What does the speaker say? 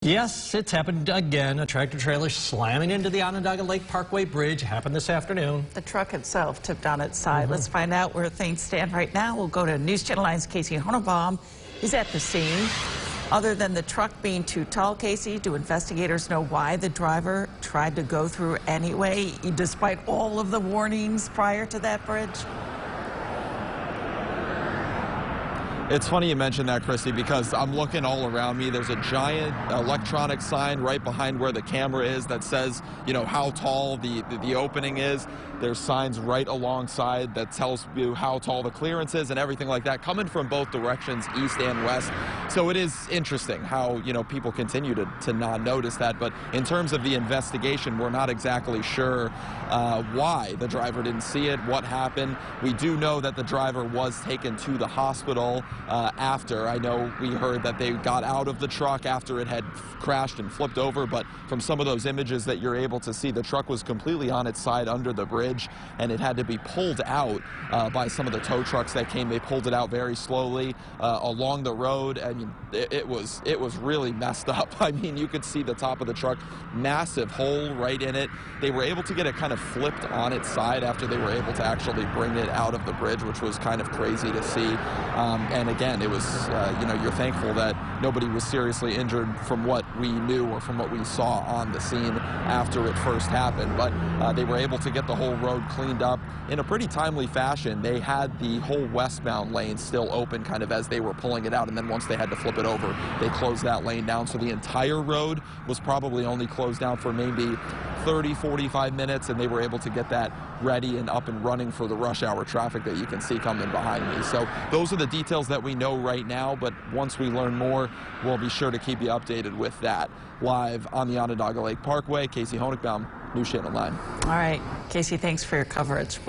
Yes, it's happened again. A tractor trailer slamming into the Onondaga Lake Parkway bridge happened this afternoon. The truck itself tipped on its side. Let's find out where things stand right now. We'll go to News Channel 9's Casey Honenbaum. He's at the scene. Other than the truck being too tall, Casey, do investigators know why the driver tried to go through anyway, despite all of the warnings prior to that bridge? It's funny you mentioned that, Christy, because I'm looking all around me. There's a giant electronic sign right behind where the camera is that says, you know, how tall the opening is. There's signs right alongside that tells you how tall the clearance is and everything like that, coming from both directions, east and west. So it is interesting how, you know, people continue to not notice that. But in terms of the investigation, we're not exactly sure why the driver didn't see it, what happened. We do know that the driver was taken to the hospital after. I know we heard that they got out of the truck after it had crashed and flipped over, but from some of those images that you're able to see, the truck was completely on its side under the bridge, and it had to be pulled out by some of the tow trucks that came. They pulled it out very slowly along the road. I mean, it was really messed up. I mean, you could see the top of the truck, massive hole right in it. They were able to get it kind of flipped on its side after they were able to actually bring it out of the bridge, which was kind of crazy to see. And again, it was, you know, you're thankful that nobody was seriously injured from what we knew or from what we saw on the scene after it first happened. But they were able to get the whole road cleaned up in a pretty timely fashion. They had the whole westbound lane still open kind of as they were pulling it out, and then once they had to flip it over, they closed that lane down. So the entire road was probably only closed down for maybe 30-45 minutes, and they were able to get that ready and up and running for the rush hour traffic that you can see coming behind me. So those are the details that we know right now, but once we learn more, we'll be sure to keep you updated with that. Live on the Onondaga Lake Parkway, Casey Honenbaum, News Channel 9. All right, Casey, thanks for your coverage.